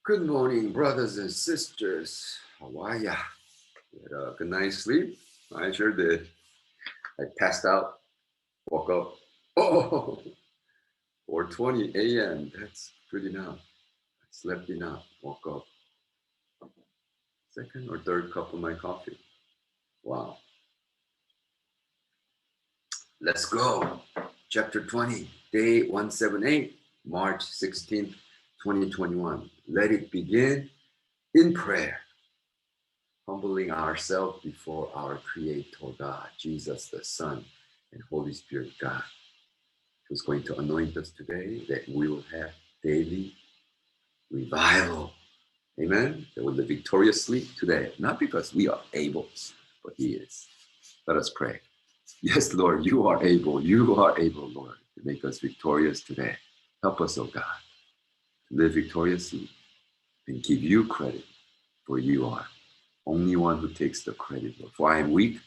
Good morning, brothers and sisters. How are ya? You had a good night's sleep? I sure did. I passed out, woke up. Oh, 4:20 a.m. That's good enough. I slept enough, woke up. Second or third cup of my coffee. Wow. Let's go. Chapter 20, day 178, March 16th, 2021. Let it begin in prayer, humbling ourselves before our Creator God, Jesus the Son, and Holy Spirit God, who's going to anoint us today, that we will have daily revival. Amen? That we'll live victoriously today, not because we are able, but He is. Let us pray. Yes, Lord, you are able, Lord, to make us victorious today. Help us, oh God, to live victoriously and give you credit, for you are only one who takes the credit, Lord. For I am weak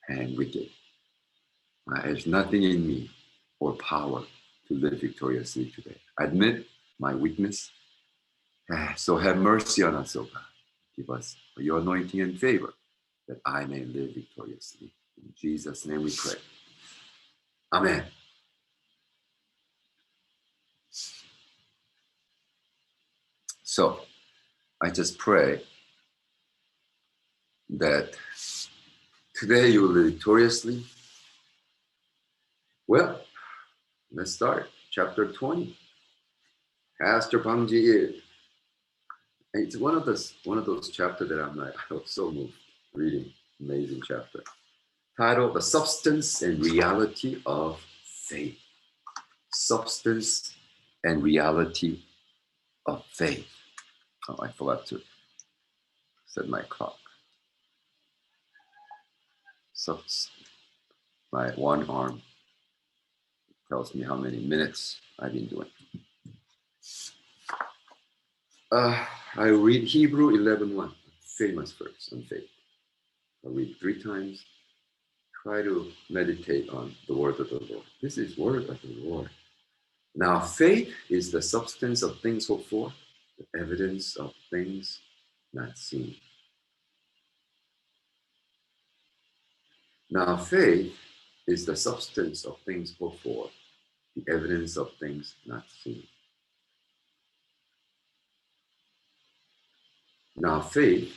and wicked. There's nothing in me or power to live victoriously today. I admit my weakness. So have mercy on us, O God. Give us your anointing and favor that I may live victoriously. In Jesus' name we pray. Amen. So I just pray that today you will live victoriously. Well, let's start. Chapter 20. Pastor Bangji. It's one of those chapters that I'm like, I was so moved reading. Amazing chapter. Titled The Substance and Reality of Faith. Substance and reality of faith. Oh, I forgot to set my clock. So my one arm tells me how many minutes I've been doing. I read Hebrew 11:1, famous verse on faith. I read 3 times. Try to meditate on the word of the Lord. This is word of the Lord. Now, faith is the substance of things hoped for, the evidence of things not seen. Now, faith is the substance of things hoped for, the evidence of things not seen. Now, faith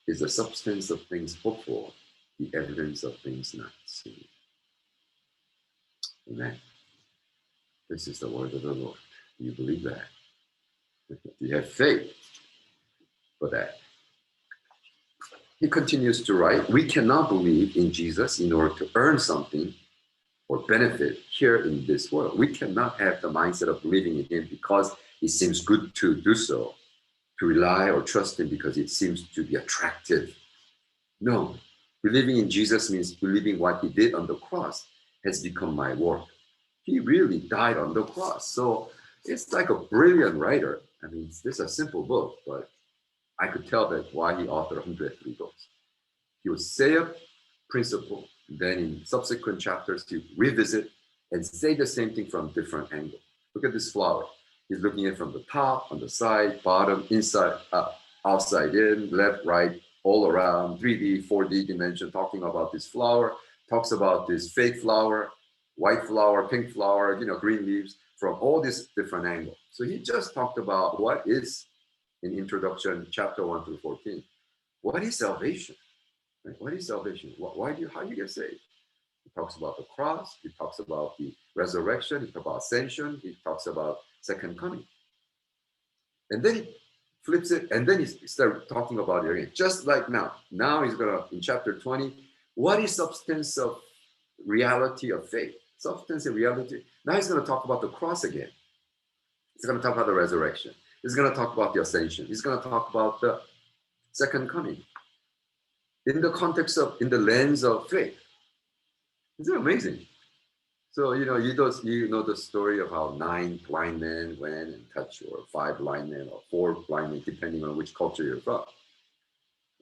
is the substance of things hoped for, the evidence of things not seen. Amen. This is the word of the Lord. Do you believe that? Do you have faith for that? He continues to write, we cannot believe in Jesus in order to earn something or benefit here in this world. We cannot have the mindset of believing in Him because it seems good to do so, to rely or trust Him because it seems to be attractive. No, believing in Jesus means believing what He did on the cross has become my work. He really died on the cross. So it's like a brilliant writer. I mean, this is a simple book, but I could tell that why he authored 103 books. He would say a principle, then in subsequent chapters, he would revisit and say the same thing from different angles. Look at this flower. He's looking at it from the top, on the side, bottom, inside, outside in, left, right, all around, 3D, 4D dimension, talking about this flower, talks about this fake flower, white flower, pink flower, green leaves, from all these different angles. So he just talked about what is, in introduction, chapter 1 through 14. What is salvation? Right? What is salvation? How do you get saved? He talks about the cross. He talks about the resurrection. He talks about ascension. He talks about second coming. And then he flips it, and then he starts talking about it again, just like now. Now he's going to, in chapter 20, what is substance of reality of faith? Substance and reality. Now he's going to talk about the cross again. He's going to talk about the resurrection. He's going to talk about the ascension. He's going to talk about the second coming. In the context of, in the lens of faith. Isn't it amazing? So, you know the story of how 9 blind men went and touched, or 5 blind men, or 4 blind men, depending on which culture you're from,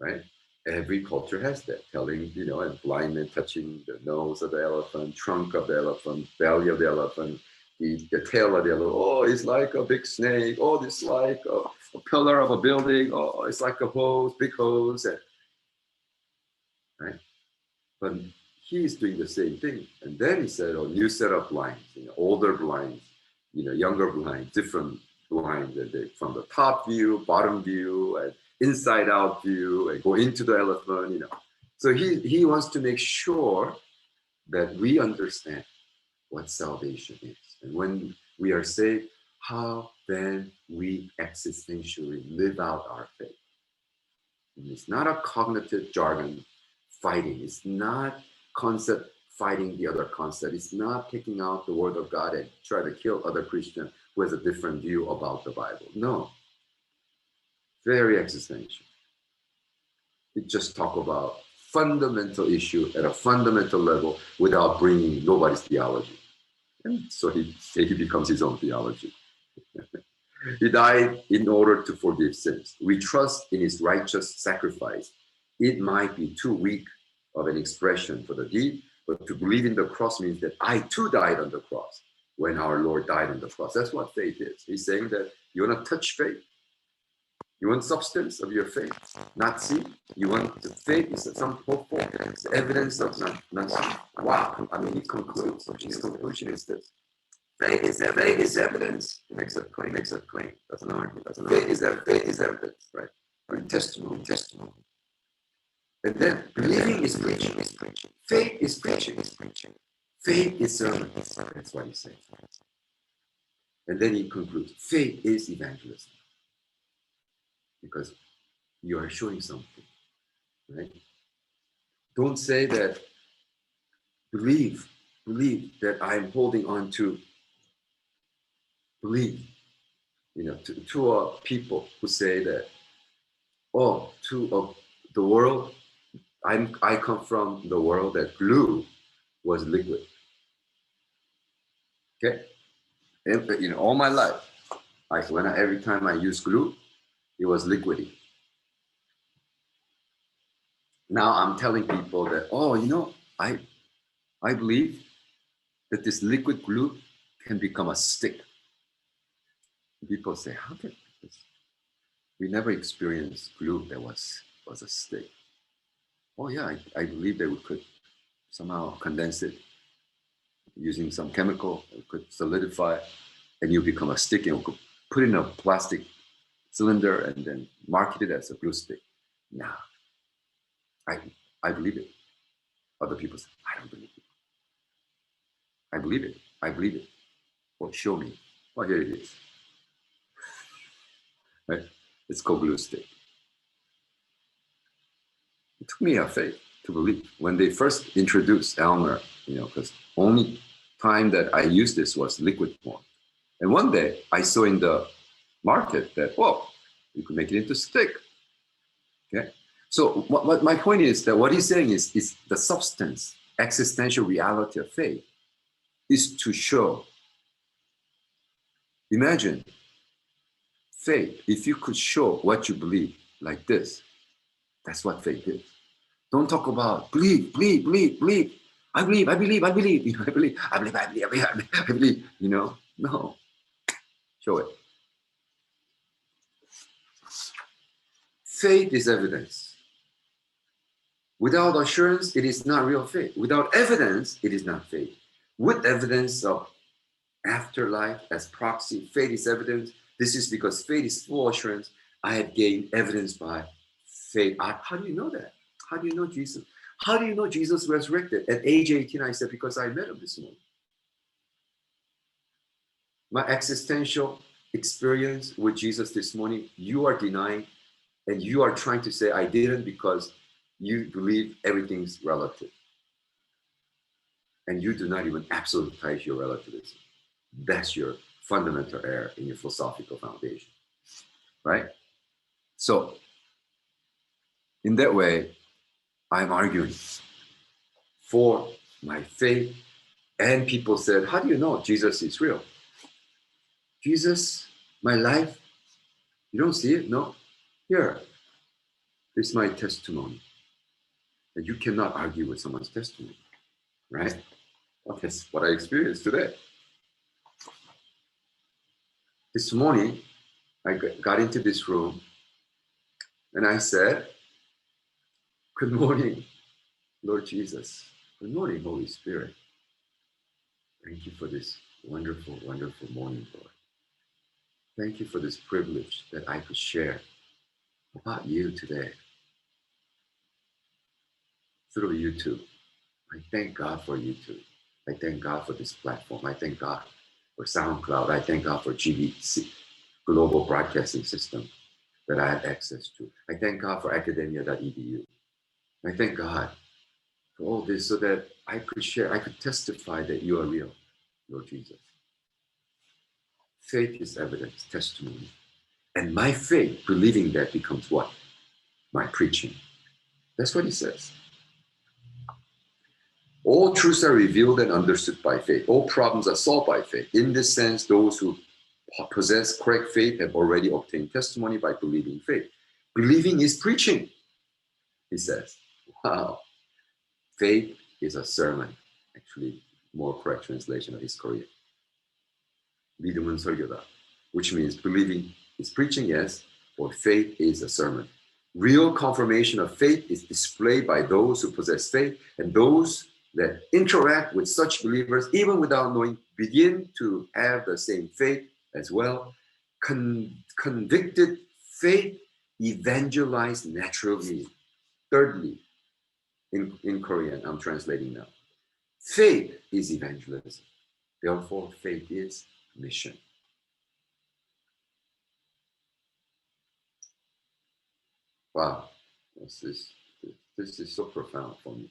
right? Every culture has that, telling, a blind man touching the nose of the elephant, trunk of the elephant, belly of the elephant, the tail of the other. Oh, it's like a big snake. Oh, it's like a pillar of a building. Oh, it's like a hose, big hose. And, right? But he is doing the same thing. And then he said, oh, new set of blinds, older blinds, younger blinds, different blinds, from the top view, bottom view, and inside out view, and go into the elephant, So he wants to make sure that we understand what salvation is. And when we are saved, how then we existentially live out our faith. And it's not a cognitive jargon fighting. It's not concept fighting the other concept. It's not taking out the word of God and try to kill other Christians who has a different view about the Bible. No. Very existential. We just talk about fundamental issue at a fundamental level without bringing nobody's theology. And so he becomes his own theology. He died in order to forgive sins. We trust in his righteous sacrifice. It might be too weak of an expression for the deed, but to believe in the cross means that I too died on the cross when our Lord died on the cross. That's what faith is. He's saying that you want to touch faith. You want substance of your faith, not see. You want the faith is some hope for evidence of not see. Wow. I mean, he concludes. His conclusion is this. Faith is evidence. He makes a claim. That's an argument. Faith is evidence, right? Testimony. And then believing is preaching. Faith is preaching. Faith is sermon. That's what he says. And then he concludes, faith is evangelism. Because you are showing something, right? Don't say that, believe that I'm holding on to, believe, to people who say that, to the world, I come from the world that glue was liquid. Okay? And, all my life, every time I use glue, it was liquidy. Now I'm telling people that, I believe that this liquid glue can become a stick. People say, how can this? We never experienced glue that was a stick. Oh yeah, I believe that we could somehow condense it using some chemical, it could solidify, and you become a stick, and you could put it in a plastic cylinder and then market it as a glue stick. Nah, I believe it. Other people say, I don't believe it. I believe it. Well, show me. Well, here it is. Right? It's called glue stick. It took me a faith to believe. When they first introduced Elmer, because only time that I used this was liquid form. And one day I saw in the market that, you could make it into stick. Okay. So what my point is that what he's saying is the substance, existential reality of faith is to show. Imagine faith, if you could show what you believe like this, that's what faith is. Don't talk about believe. I believe. I believe. No. Show it. Faith is evidence. Without assurance, it is not real faith. Without evidence, it is not faith. With evidence of afterlife as proxy, faith is evidence. This is because faith is full assurance. I have gained evidence by faith. How do you know that? How do you know Jesus? How do you know Jesus resurrected? At age 18, I said, because I met him this morning. My existential experience with Jesus this morning, you are denying, and you are trying to say I didn't because you believe everything's relative. And you do not even absolutize your relativism. That's your fundamental error in your philosophical foundation, right? So, in that way, I'm arguing for my faith, and people said, how do you know Jesus is real? Jesus, my life, you don't see it? No? Here, this is my testimony. And you cannot argue with someone's testimony, right? Well, that's what I experienced today. This morning, I got into this room and I said, "Good morning, Lord Jesus. Good morning, Holy Spirit. Thank you for this wonderful, wonderful morning, Lord. Thank you for this privilege that I could share about you today through YouTube. I thank God for YouTube. I thank God for this platform. I thank God for SoundCloud. I thank God for GBC, Global Broadcasting System, that I have access to. I thank God for academia.edu. I thank God for all this so that I could share, I could testify that you are real, Lord Jesus. Faith is evidence, testimony. And my faith, believing that, becomes what? My preaching. That's what he says. All truths are revealed and understood by faith. All problems are solved by faith. In this sense, those who possess correct faith have already obtained testimony by believing faith. Believing is preaching, he says. Wow. Faith is a sermon. Actually, more correct translation is Korean. 믿음은 설교다, which means believing is preaching, yes, or faith is a sermon. Real confirmation of faith is displayed by those who possess faith, and those that interact with such believers, even without knowing, begin to have the same faith as well. Convicted faith evangelized naturally. Thirdly, in Korean, I'm translating now. Faith is evangelism. Therefore, faith is mission. Wow, this is so profound for me.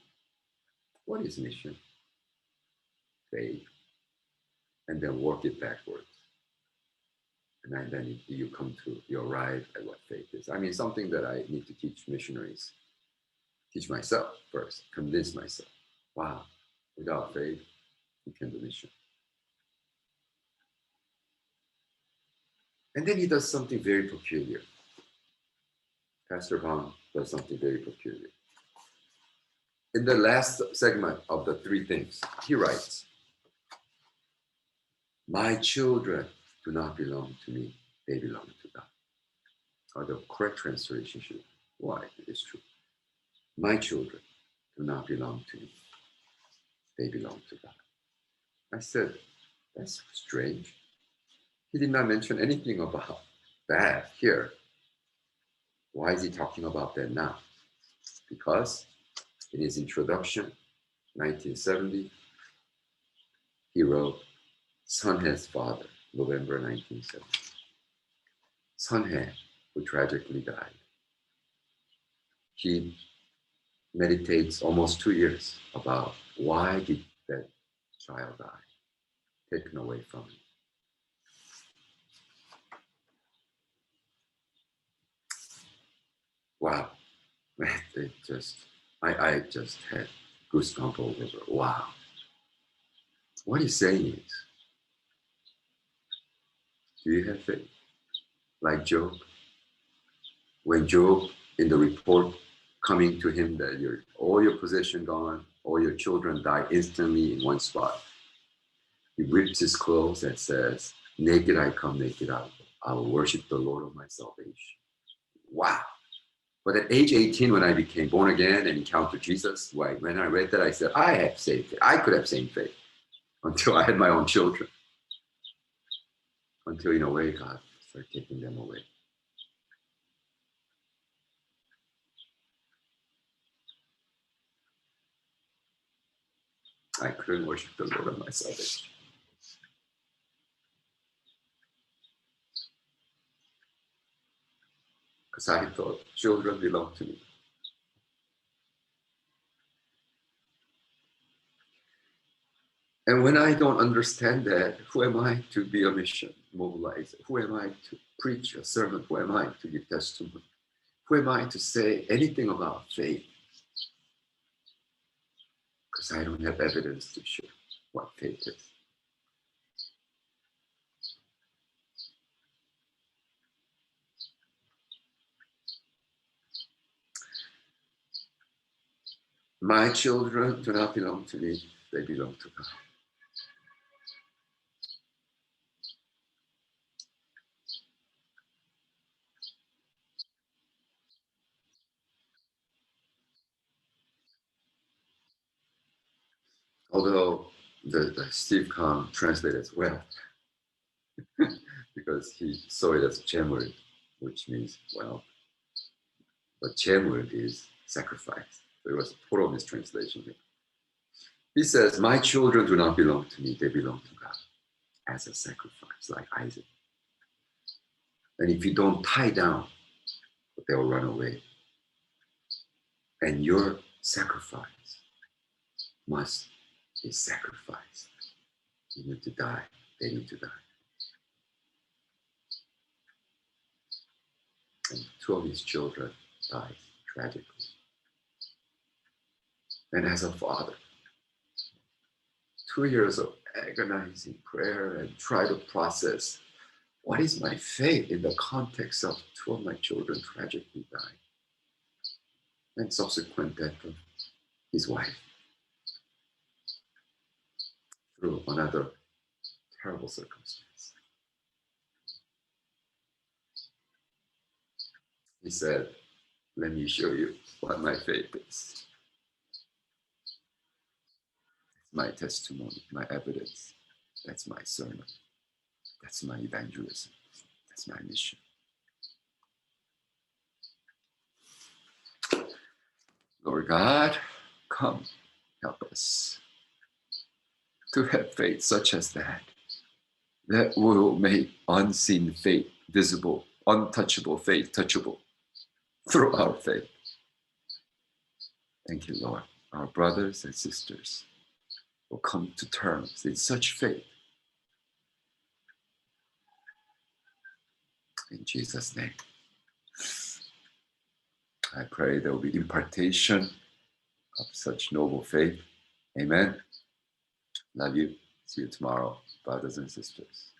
What is mission? Faith. And then work it backwards. And then you come to, you arrive at what faith is. I mean, something that I need to teach missionaries. Teach myself first, convince myself. Wow, without faith, you can do mission. And then he does something very peculiar. Pastor Bang does something very peculiar. In the last segment of the three things, he writes, "My children do not belong to me, they belong to God." Or the correct translation should, why it is true. My children do not belong to me, they belong to God. I said, that's strange. He did not mention anything about that here. Why is he talking about that now? Because in his introduction, 1970, he wrote, Sun He's father, November 1970. Sun He, who tragically died. He meditates almost 2 years about why did that child die, taken away from him. Wow, it just, I just had goosebumps all over. Wow. What he's saying is, do you have faith? Like Job? When Job, in the report coming to him that all your possession gone, all your children die instantly in one spot, he rips his clothes and says, naked I come, naked I will worship the Lord of my salvation. Wow. But at age 18, when I became born again and encountered Jesus, when I read that, I said, I have same faith. I could have same faith until I had my own children. Until, in a way, God started taking them away. I couldn't worship the Lord of my salvation. Because I thought children belong to me. And when I don't understand that, who am I to be a mission mobilizer? Who am I to preach a sermon? Who am I to give testimony? Who am I to say anything about faith? Because I don't have evidence to show what faith is. My children do not belong to me, they belong to God. Although the Steve Kahn translated as well, because he saw it as Chemur, which means wealth. But Chemur is sacrifice. So it was a total mistranslation here. He says, my children do not belong to me, they belong to God as a sacrifice, like Isaac. And if you don't tie down, they'll run away. And your sacrifice must be sacrificed. You need to die, they need to die. And two of his children died tragically. And as a father, 2 years of agonizing prayer and try to process what is my faith in the context of two of my children tragically dying and subsequent death of his wife through another terrible circumstance. He said, let me show you what my faith is. It's my testimony, my evidence. That's my sermon. That's my evangelism. That's my mission. Lord God, come help us to have faith such as that will make unseen faith visible, untouchable faith touchable through our faith. Thank you, Lord. Our brothers and sisters will come to terms in such faith. In Jesus' name. I pray there will be impartation of such noble faith. Amen. Love you. See you tomorrow, brothers and sisters.